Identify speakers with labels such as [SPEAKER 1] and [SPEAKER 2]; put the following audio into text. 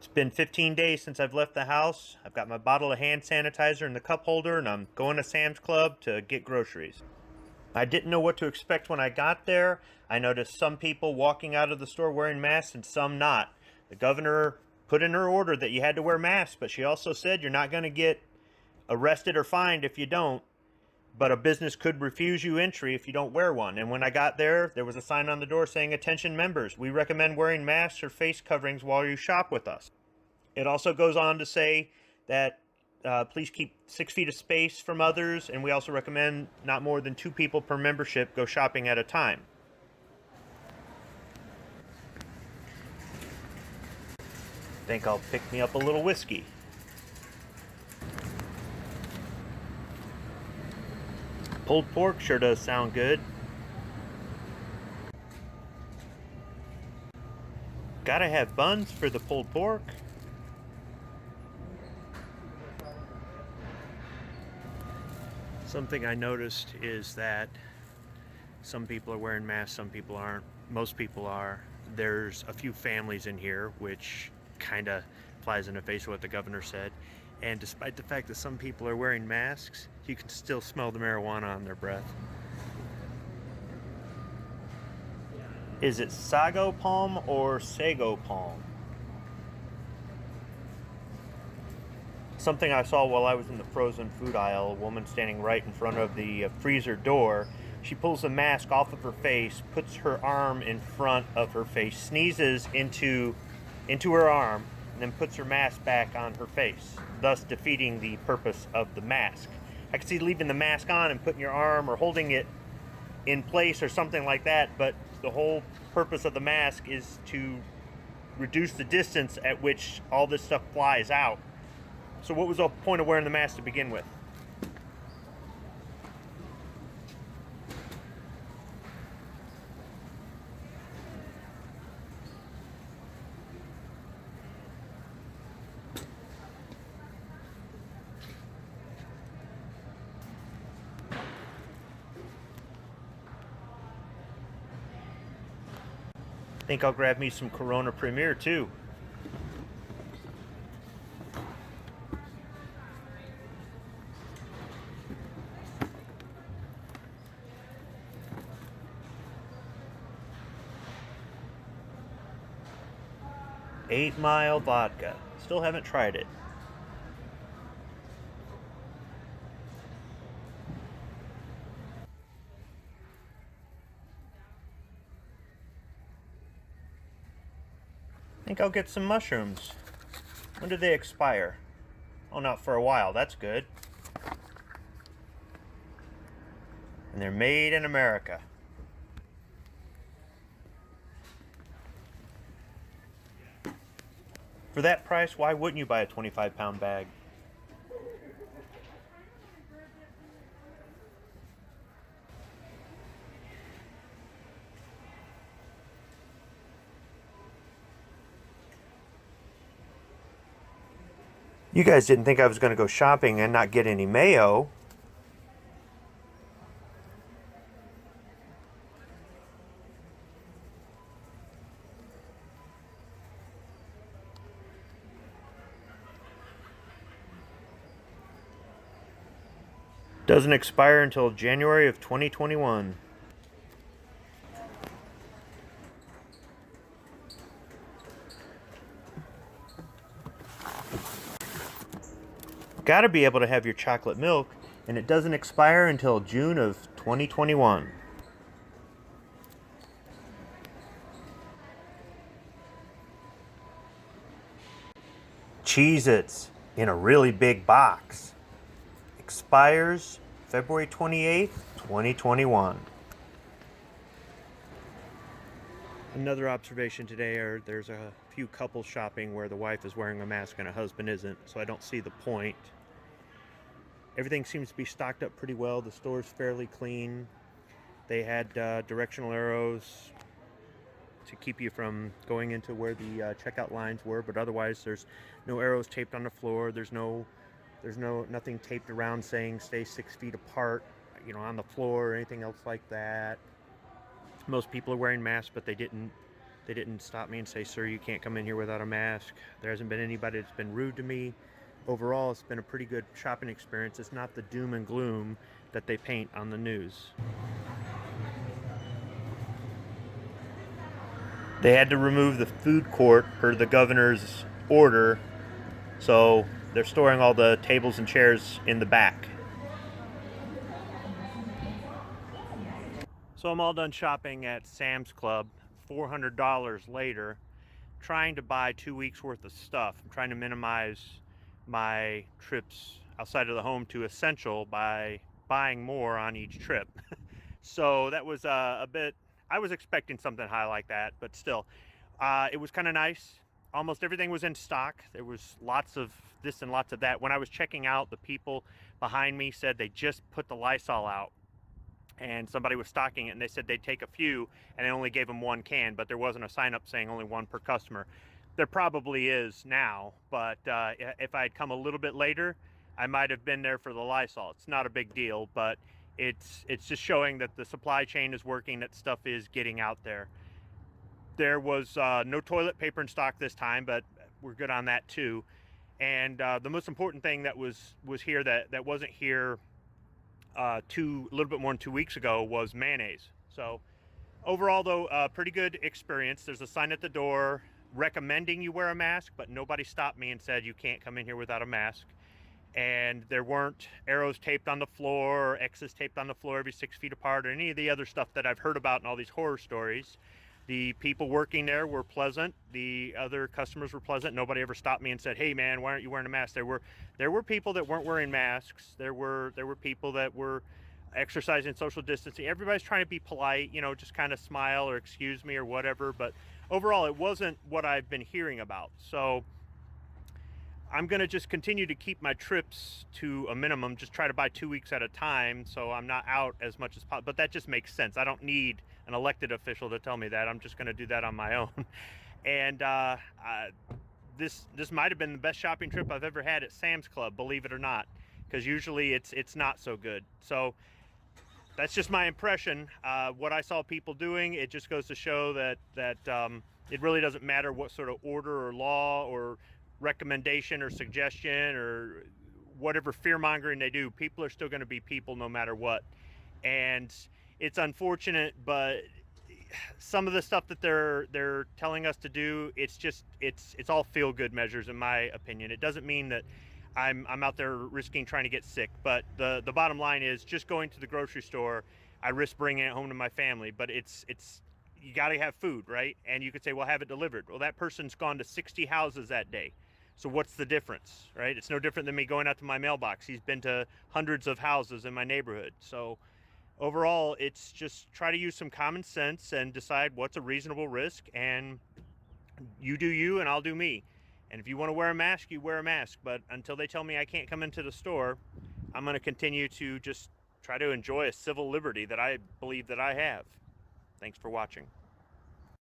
[SPEAKER 1] It's been 15 days since I've left the house. I've got my bottle of hand sanitizer in the cup holder, and I'm going to Sam's Club to get groceries. I didn't know what to expect when I got there. I noticed some people walking out of the store wearing masks and some not. The governor put in her order that you had to wear masks, but she also said you're not going to get arrested or fined if you don't, but a business could refuse you entry if you don't wear one. And when I got there, there was a sign on the door saying, "Attention members, we recommend wearing masks or face coverings while you shop with us." It also goes on to say that please keep 6 feet of space from others, and we also recommend not more than 2 people per membership go shopping at a time. Think I'll pick me up a little whiskey. Pulled pork sure does sound good. Gotta have buns for the pulled pork. Something I noticed is that some people are wearing masks, some people aren't. Most people are. There's a few families in here, which kind of flies in the face of what the governor said. And despite the fact that some people are wearing masks, you can still smell the marijuana on their breath. Is it sago palm or sago palm? Something I saw while I was in the frozen food aisle, a woman standing right in front of the freezer door. She pulls the mask off of her face, puts her arm in front of her face, sneezes into her arm, and then puts her mask back on her face, thus defeating the purpose of the mask. I could see leaving the mask on and putting your arm or holding it in place or something like that, but the whole purpose of the mask is to reduce the distance at which all this stuff flies out. So what was the point of wearing the mask to begin with? I think I'll grab me some Corona Premier too. Eight Mile vodka. Still haven't tried it. I think I'll get some mushrooms. When do they expire? Oh, not for a while. That's good. And they're made in America. For that price, why wouldn't you buy a 25-pound bag? You guys didn't think I was going to go shopping and not get any mayo. Doesn't expire until January of 2021. Gotta be able to have your chocolate milk, and it doesn't expire until June of 2021. Cheez-its in a really big box. Expires February 28th, 2021. Another observation today are there's a few couples shopping where the wife is wearing a mask and a husband isn't, so I don't see the point. Everything seems to be stocked up pretty well. The store's fairly clean. They had directional arrows to keep you from going into where the checkout lines were, but otherwise there's no arrows taped on the floor. There's nothing taped around saying stay 6 feet apart, on the floor or anything else like that. Most people are wearing masks, but they didn't They didn't stop me and say, sir, you can't come in here without a mask. There hasn't been anybody that's been rude to me. Overall, it's been a pretty good shopping experience. It's not the doom and gloom that they paint on the news. They had to remove the food court per the governor's order, so they're storing all the tables and chairs in the back. So I'm all done shopping at Sam's Club, $400 later, trying to buy 2 weeks worth of stuff. I'm trying to minimize my trips outside of the home to essential by buying more on each trip. So that was a bit, I was expecting something high like that, but still, it was kind of nice. Almost everything was in stock. There was lots of this and lots of that. When I was checking out, the people behind me said they just put the Lysol out and somebody was stocking it, and they said they'd take a few, and they only gave them 1 can, but there wasn't a sign up saying only 1 per customer. There probably is now, but if I had come a little bit later, I might have been there for the Lysol. It's not a big deal, but it's just showing that the supply chain is working, that stuff is getting out there. There was no toilet paper in stock this time, but we're good on that too. And the most important thing that was here that wasn't here a little bit more than 2 weeks ago was mayonnaise. So overall, though, pretty good experience. There's a sign at the door recommending you wear a mask, but nobody stopped me and said you can't come in here without a mask. And there weren't arrows taped on the floor or X's taped on the floor every 6 feet apart or any of the other stuff that I've heard about in all these horror stories. The people working there were pleasant. The other customers were pleasant. Nobody ever stopped me and said, hey man, why aren't you wearing a mask? There were people that weren't wearing masks. There were people that were exercising social distancing. Everybody's trying to be polite, just kind of smile or excuse me or whatever. But overall, it wasn't what I've been hearing about. So I'm going to just continue to keep my trips to a minimum, just try to buy 2 weeks at a time so I'm not out as much as possible. But that just makes sense. I don't need an elected official to tell me that. I'm just going to do that on my own. And this might have been the best shopping trip I've ever had at Sam's Club, believe it or not, because usually it's not so good. So that's just my impression. What I saw people doing, it just goes to show that it really doesn't matter what sort of order or law or recommendation or suggestion or whatever fear-mongering they do. People are still going to be people no matter what. And it's unfortunate, but some of the stuff that they're telling us to do, it's all feel-good measures in my opinion. It doesn't mean that I'm out there risking trying to get sick, but the bottom line is just going to the grocery store, I risk bringing it home to my family, but it's you got to have food, right? And you could say, well, have it delivered. Well, that person's gone to 60 houses that day. So what's the difference, right? It's no different than me going out to my mailbox. He's been to hundreds of houses in my neighborhood. So overall, it's just try to use some common sense and decide what's a reasonable risk, and you do you and I'll do me. And if you want to wear a mask, you wear a mask. But until they tell me I can't come into the store, I'm going to continue to just try to enjoy a civil liberty that I believe that I have. Thanks for watching.